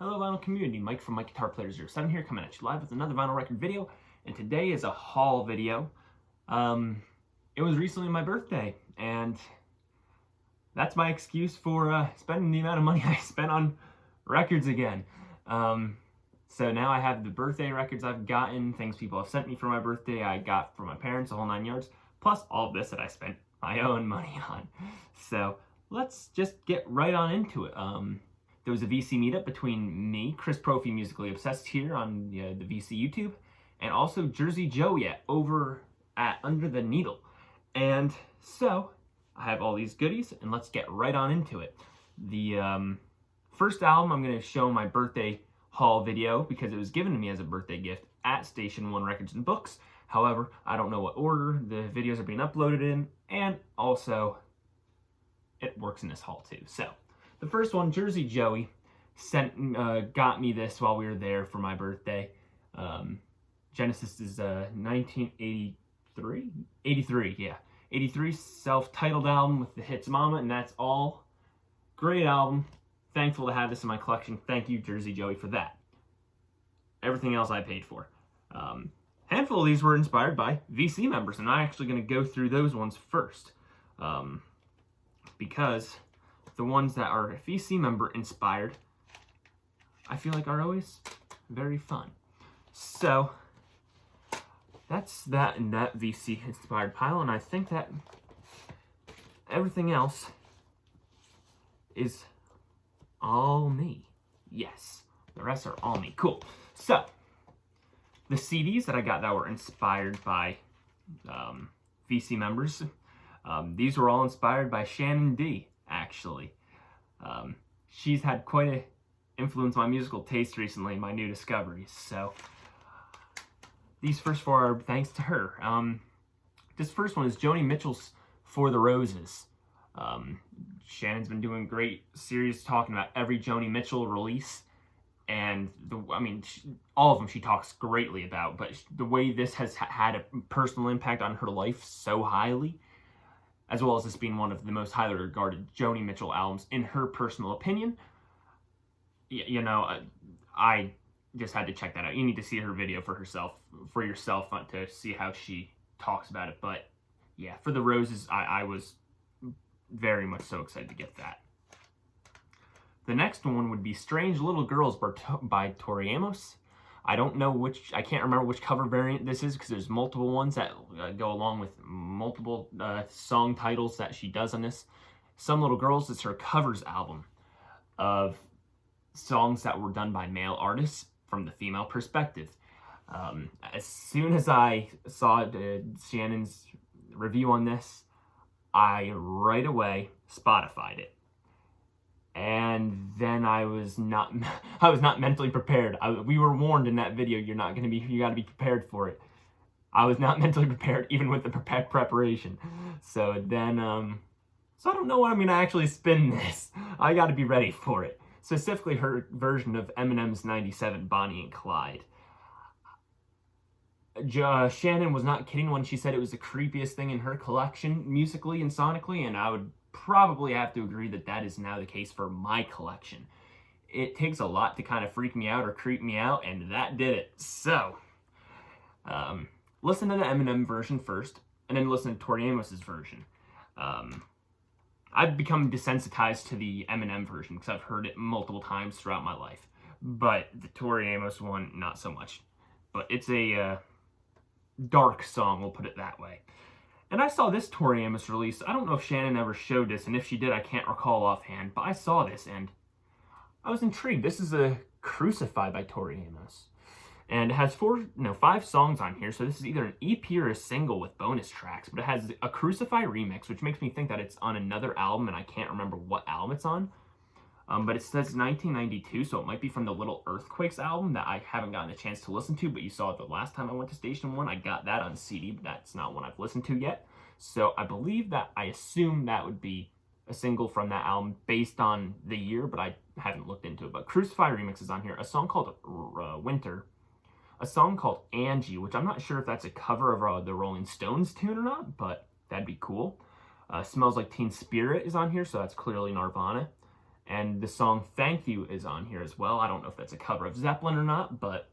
Hello vinyl community, Mike from Mike Guitar Player 07 here, coming at you live with another vinyl record video, and today is a haul video. It was recently my birthday, and that's my excuse for spending the amount of money I spent on records again. So now I have the birthday records I've gotten, things people have sent me for my birthday, I got from my parents, the whole 9 yards, plus all of this that I spent my own money on. So let's just get right on into it. There was a VC meetup between me, Chris Profi, Musically Obsessed here on the VC YouTube, and also Jersey Joey over at Under the Needle. And so I have all these goodies, and let's get right on into it. The first album I'm going to show my birthday haul video because it was given to me as a birthday gift at Station 1 Records and Books. However, I don't know what order the videos are being uploaded in, and also it works in this haul too. So the first one, Jersey Joey, got me this while we were there for my birthday. Genesis is 1983? 83, yeah. 83 self-titled album with the hits Mama, and that's all. Great album. Thankful to have this in my collection. Thank you, Jersey Joey, for that. Everything else I paid for. Handful of these were inspired by VC members, and I'm actually going to go through those ones first. Because the ones that are VC member inspired, I feel like are always very fun. So that's that in that VC inspired pile, and I think that everything else is all me. Yes, the rest are all me. Cool. So the CDs that I got that were inspired by VC members, these were all inspired by Shannon D, actually. She's had quite an influence on my musical taste recently, my new discoveries. So these first four are thanks to her. This first one is Joni Mitchell's For the Roses. Shannon's been doing great series talking about every Joni Mitchell release, and all of them she talks greatly about, but the way this has had a personal impact on her life so highly, as well as this being one of the most highly regarded Joni Mitchell albums in her personal opinion, I just had to check that out. You need to see her video for yourself to see how she talks about it. But yeah, For the Roses, I was very much so excited to get that. The next one would be Strange Little Girls by Tori Amos. I can't remember which cover variant this is because there's multiple ones that go along with multiple song titles that she does on this. Some Little Girls is her covers album of songs that were done by male artists from the female perspective. As soon as I saw Shannon's review on this, I right away Spotify'd it. And then I was not mentally prepared. We were warned in that video, you got to be prepared for it. I was not mentally prepared, even with the preparation. So then, so I don't know what I'm going to actually spin this. I got to be ready for it. Specifically her version of Eminem's 97, Bonnie and Clyde. Shannon was not kidding when she said it was the creepiest thing in her collection, musically and sonically, and I would probably have to agree that that is now the case for my collection. It takes a lot to kind of freak me out or creep me out, and that did it. So, listen to the Eminem version first, and then listen to Tori Amos's version. I've become desensitized to the Eminem version because I've heard it multiple times throughout my life, but the Tori Amos one, not so much. But it's a dark song, we'll put it that way. And I saw this Tori Amos release. I don't know if Shannon ever showed this, and if she did, I can't recall offhand, but I saw this, and I was intrigued. This is a Crucify by Tori Amos. And it has 5 songs on here, so this is either an EP or a single with bonus tracks, but it has a Crucify remix, which makes me think that it's on another album, and I can't remember what album it's on. But it says 1992, so it might be from the Little Earthquakes album that I haven't gotten a chance to listen to, but you saw it the last time I went to Station 1. I got that on CD, but that's not one I've listened to yet. So I assume that would be a single from that album based on the year, but I haven't looked into it. But Crucify remix is on here. A song called Winter. A song called Angie, which I'm not sure if that's a cover of the Rolling Stones tune or not, but that'd be cool. Smells Like Teen Spirit is on here, so that's clearly Nirvana. And the song Thank You is on here as well. I don't know if that's a cover of Zeppelin or not, but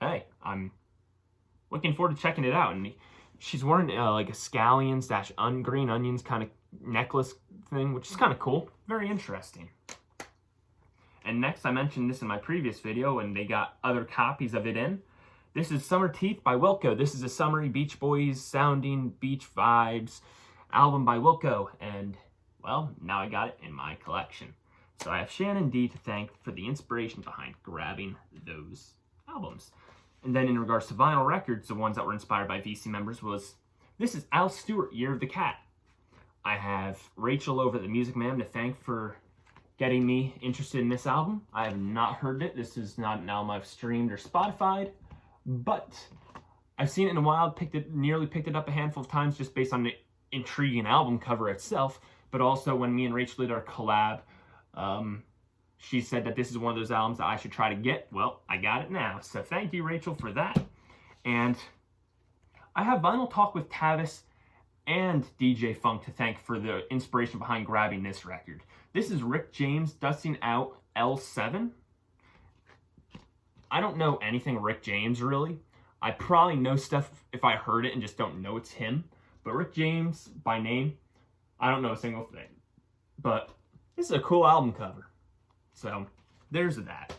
hey, I'm looking forward to checking it out. And she's wearing like a scallions - green onions kind of necklace thing, which is kind of cool. Very interesting. And next, I mentioned this in my previous video, and they got other copies of it in. This is Summer Teeth by Wilco. This is a summery Beach Boys sounding beach vibes album by Wilco. And, well, now I got it in my collection. So I have Shannon D to thank for the inspiration behind grabbing those albums. And then in regards to vinyl records, the ones that were inspired by VC members this is Al Stewart, Year of the Cat. I have Rachel over at The Music Man to thank for getting me interested in this album. I have not heard it. This is not an album I've streamed or Spotify'd, but I've seen it in a while, nearly picked it up a handful of times just based on the intriguing album cover itself, but also when me and Rachel did our collab, she said that this is one of those albums that I should try to get. Well, I got it now, so thank you, Rachel, for that. And I have Vinyl Talk with Tavis and DJ Funk to thank for the inspiration behind grabbing this record. This is Rick James dusting out L7. I don't know anything Rick James, really. I probably know stuff if I heard it and just don't know it's him. But Rick James, by name, I don't know a single thing. But this is a cool album cover. So, there's that.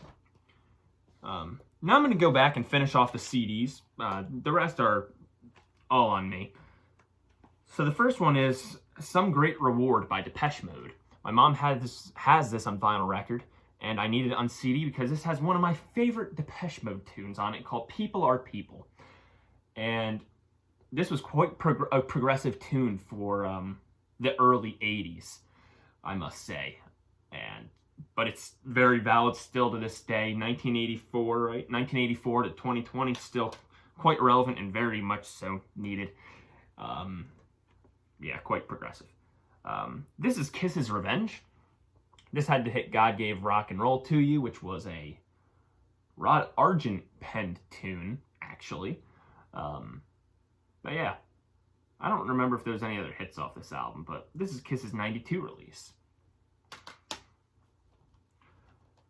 Now I'm going to go back and finish off the CDs. The rest are all on me. So the first one is Some Great Reward by Depeche Mode. My mom has this on vinyl record, and I needed it on CD because this has one of my favorite Depeche Mode tunes on it called People Are People. And this was quite a progressive tune for the early 80s, I must say. But it's very valid still to this day. 1984, right? 1984 to 2020, still quite relevant and very much so needed. Yeah, quite progressive. This is Kiss's Revenge. This had to hit God Gave Rock and Roll to You, which was a Rod Argent penned tune, actually. But yeah, I don't remember if there's any other hits off this album, but this is Kiss's 92 release.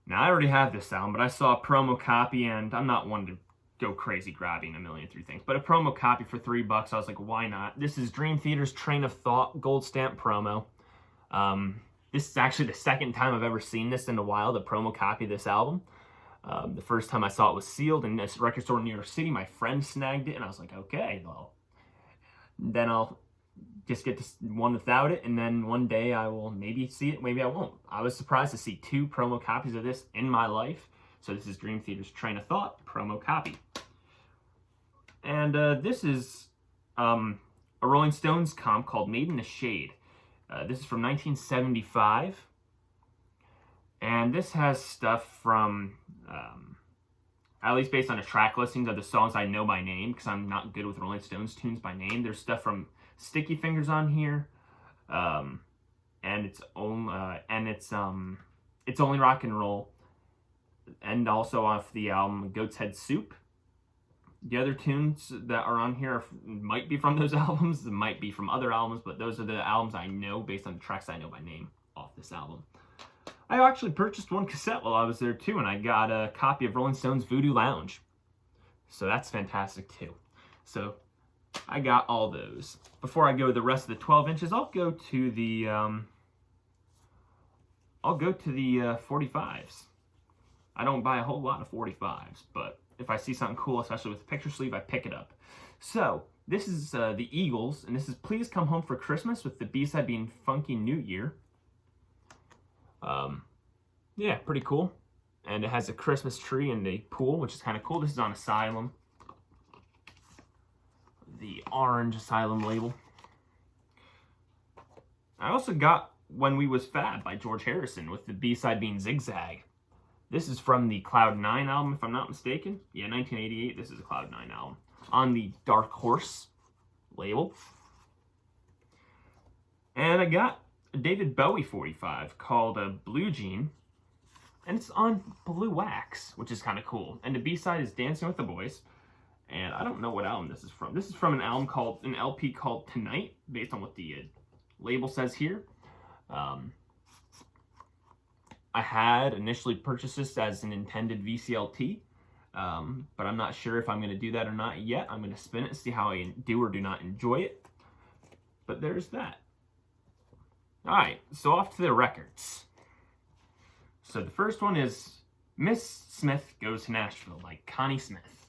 Now, I already have this album, but I saw a promo copy, and I'm not one to go crazy grabbing a million through things, but a promo copy for $3, I was like, why not? This is Dream Theater's Train of Thought gold stamp promo. This is actually the second time I've ever seen this in a while, the promo copy of this album. The first time I saw it was sealed in this record store in New York City. My friend snagged it, and I was like, okay, well, then I'll just get this one without it, and then one day I will maybe see it, maybe I won't. I was surprised to see 2 promo copies of this in my life. So this is Dream Theater's Train of Thought promo copy. And this is a Rolling Stones comp called Made in the Shade. This is from 1975. And this has stuff from, at least based on the track listings of the songs I know by name, because I'm not good with Rolling Stones tunes by name. There's stuff from Sticky Fingers on here. And it's Only Rock and Roll. And also off the album Goat's Head Soup. The other tunes that are on here might be from those albums, it might be from other albums, but those are the albums I know based on the tracks I know by name off this album. I actually purchased one cassette while I was there too, and I got a copy of Rolling Stone's Voodoo Lounge. So that's fantastic too. So I got all those. Before I go to the rest of the 12 inches, I'll go to the 45s. I don't buy a whole lot of 45s, but if I see something cool, especially with the picture sleeve, I pick it up. So, this is the Eagles, and this is Please Come Home for Christmas, with the B-side being Funky New Year. Yeah, pretty cool. And it has a Christmas tree and a pool, which is kind of cool. This is on Asylum. The orange Asylum label. I also got When We Was Fab by George Harrison, with the B-side being Zigzag. This is from the Cloud 9 album, if I'm not mistaken. Yeah, 1988, this is a Cloud 9 album. On the Dark Horse label. And I got a David Bowie 45 called Blue Jean. And it's on blue wax, which is kind of cool. And the B-side is Dancing with the Boys. And I don't know what album this is from. This is from an LP called Tonight, based on what the label says here. I had initially purchased this as an intended VCLT, but I'm not sure if I'm going to do that or not yet. I'm going to spin it and see how I do or do not enjoy it. But there's that. Alright, so off to the records. So the first one is Miss Smith Goes to Nashville by Connie Smith.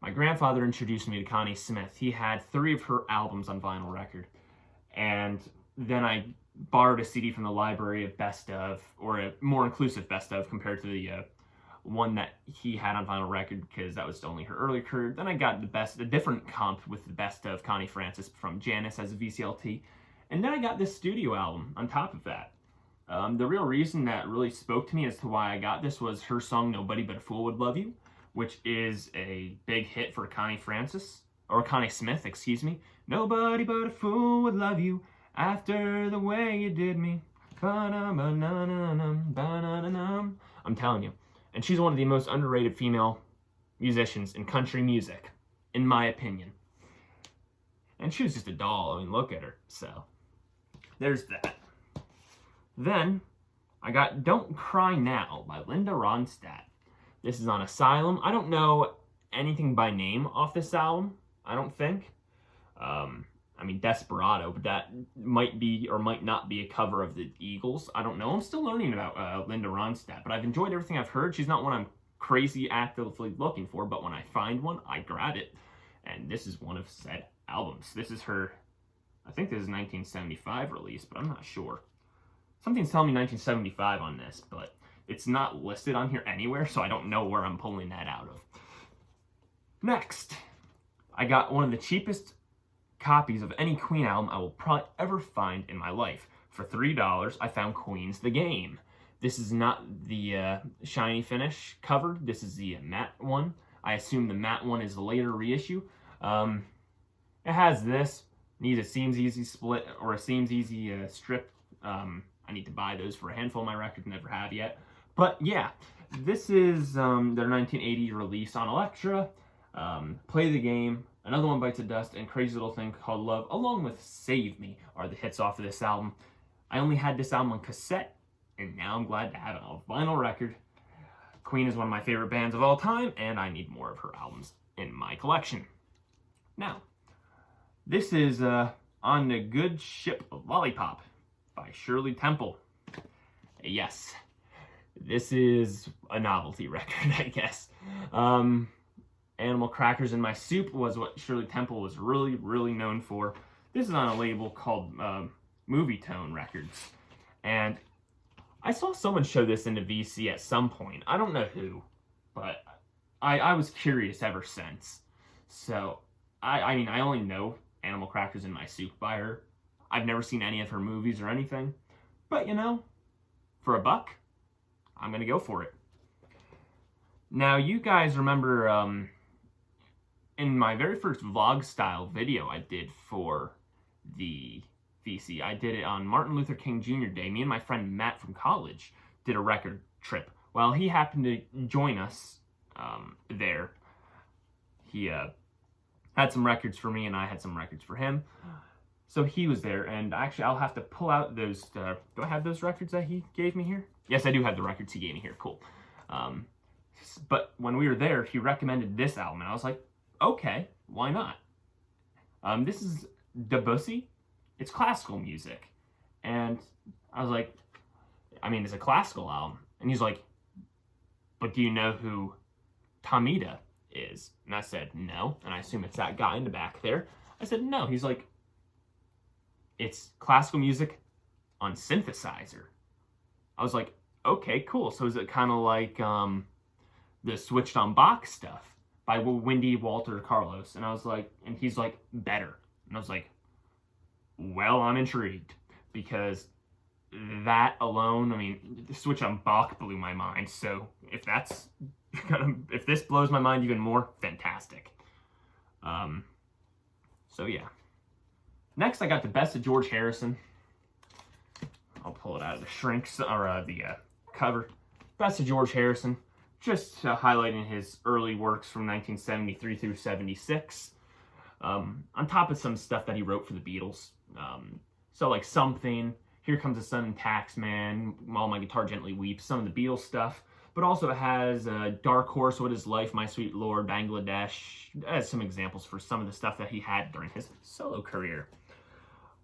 My grandfather introduced me to Connie Smith. He had 3 of her albums on vinyl record. And then I borrowed a CD from the library of Best Of, or a more inclusive Best Of compared to the one that he had on vinyl record, because that was only her early career. Then I got a different comp with the Best Of Connie Francis from Janice as a VCLT. And then I got this studio album on top of that. The real reason that really spoke to me as to why I got this was her song Nobody But a Fool Would Love You, which is a big hit for Connie Smith, excuse me. Nobody but a fool would love you after the way you did me. I'm telling you. And she's one of the most underrated female musicians in country music, in my opinion. And she was just a doll. I mean, look at her. So, there's that. Then, I got Don't Cry Now by Linda Ronstadt. This is on Asylum. I don't know anything by name off this album, I don't think. I mean, Desperado, but that might be or might not be a cover of the Eagles. I don't know. I'm still learning about Linda Ronstadt, but I've enjoyed everything I've heard. She's not one I'm crazy actively looking for, but when I find one, I grab it. And this is one of said albums. This is her, I think this is 1975 release, but I'm not sure. Something's telling me 1975 on this, but it's not listed on here anywhere, so I don't know where I'm pulling that out of. Next, I got one of the cheapest copies of any Queen album I will probably ever find in my life. For $3, I found Queen's The Game. This is not the shiny finish cover. This is the matte one. I assume the matte one is the later reissue. It has this. Needs a Seems Easy split or a Seems Easy strip. I need to buy those for a handful of my records, never have yet. But yeah, this is their 1980 release on Elektra. Play the Game, Another One Bites the Dust, and Crazy Little Thing Called Love, along with Save Me, are the hits off of this album. I only had this album on cassette, and now I'm glad to have it on vinyl record. Queen is one of my favorite bands of all time, and I need more of her albums in my collection. Now, this is On the Good Ship Lollipop by Shirley Temple. Yes, this is a novelty record, I guess. Animal Crackers in My Soup was what Shirley Temple was really, really known for. This is on a label called Movie Tone Records. And I saw someone show this in the VC at some point. I don't know who, but I was curious ever since. So, I mean, I only know Animal Crackers in My Soup by her. I've never seen any of her movies or anything. But, you know, for $1, I'm going to go for it. Now, you guys remember in my very first vlog style video I did for the VC, I did it on Martin Luther King Jr. Day. Me and my friend Matt from college did a record trip. Well, he happened to join us there. He had some records for me and I had some records for him. So he was there, and actually I'll have to pull out those, do I have those records that he gave me here? Yes, I do have the records he gave me here, cool. But when we were there, he recommended this album, and I was like, okay, why not? This is Debussy. It's classical music. And I was like, I mean, it's a classical album. And he's like, but do you know who Tomita is? And I said, no. And I assume it's that guy in the back there. I said, no. He's like, it's classical music on synthesizer. I was like, okay, cool. So is it kind of like the Switched on Bach stuff by Wendy Walter Carlos? And I was like, and he's like, better. And I was like, well, I'm intrigued, because that alone, I mean, the Switch on Bach blew my mind. So if that's if this blows my mind even more, fantastic. So yeah. Next, I got the Best of George Harrison. I'll pull it out of the shrinks, or the cover. Best of George Harrison, just highlighting his early works from 1973 through 76. On top of some stuff that he wrote for the Beatles. So like Something, Here Comes the Sun and Taxman, While My Guitar Gently Weeps, some of the Beatles stuff. But also it has Dark Horse, What Is Life, My Sweet Lord, Bangladesh, as some examples for some of the stuff that he had during his solo career.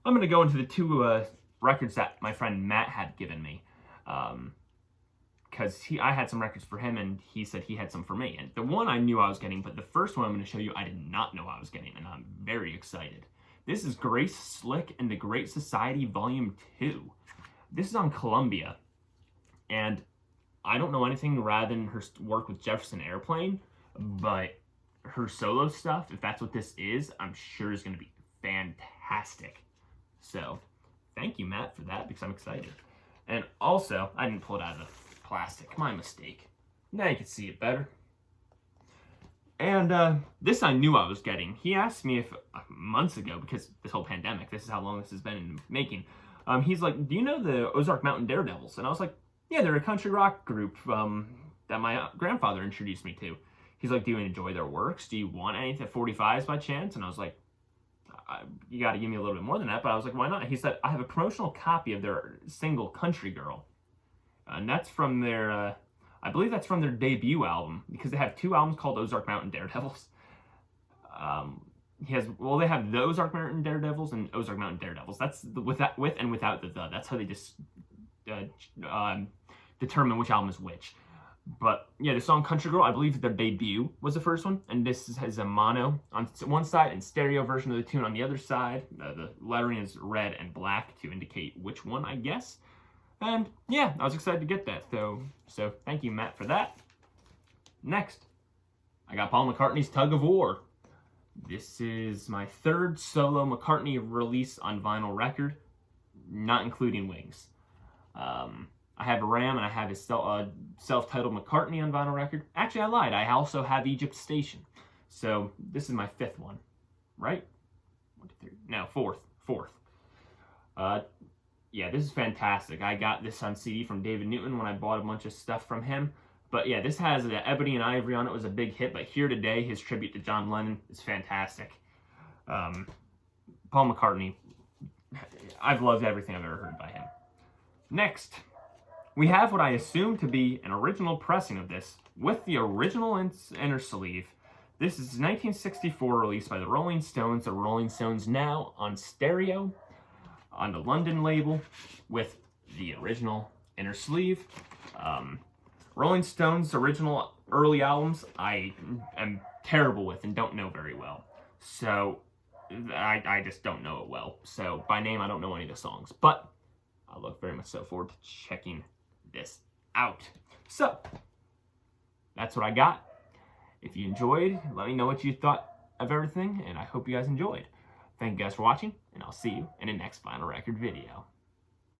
I'm going to go into the two records that my friend Matt had given me. Because I had some records for him, and he said he had some for me. And the one I knew I was getting, but the first one I'm going to show you I did not know I was getting, and I'm very excited. This is Grace Slick and the Great Society Volume 2. This is on Columbia, and I don't know anything rather than her work with Jefferson Airplane, but her solo stuff, if that's what this is, I'm sure is going to be fantastic. So, thank you, Matt, for that, because I'm excited. And also, I didn't pull it out of the plastic. My mistake. Now you can see it better. And this I knew I was getting. He asked me if months ago, because this whole pandemic, this is how long this has been in the making. He's like, do you know the Ozark Mountain Daredevils? And I was like, yeah, they're a country rock group that my grandfather introduced me to. He's like, do you enjoy their works? Do you want anything 45s by chance? And I was like, you got to give me a little bit more than that. But I was like, why not? He said, I have a promotional copy of their single Country Girl. And that's from their, I believe that's from their debut album, because they have two albums called Ozark Mountain Daredevils. They have the Ozark Mountain Daredevils and Ozark Mountain Daredevils. That's with and without the. That's how they just determine which album is which. But yeah, the song Country Girl, I believe their debut was the first one, and this has a mono on one side and stereo version of the tune on the other side. The lettering is red and black to indicate which one, I guess. And yeah, I was excited to get that. So thank you, Matt, for that. Next, I got Paul McCartney's Tug of War. This is my third solo McCartney release on vinyl record, not including Wings. I have Ram and I have his self-titled McCartney on vinyl record. Actually, I lied. I also have Egypt Station. So this is my fifth one, right? 1, 2, 3. No, fourth. Yeah, this is fantastic. I got this on CD from David Newton when I bought a bunch of stuff from him. But yeah, this has the Ebony and Ivory on it. It was a big hit. But Here Today, his tribute to John Lennon, is fantastic. Paul McCartney, I've loved everything I've ever heard by him. Next, we have what I assume to be an original pressing of this with the original inner sleeve. This is 1964 released by the Rolling Stones. The Rolling Stones now on stereo on the London label with the original inner sleeve. Rolling Stones' original early albums I am terrible with and don't know very well. So I just don't know it well. So by name I don't know any of the songs. But I look very much so forward to checking this out. So that's what I got. If you enjoyed, let me know what you thought of everything, and I hope you guys enjoyed. Thank you guys for watching, and I'll see you in the next Vinyl Record video.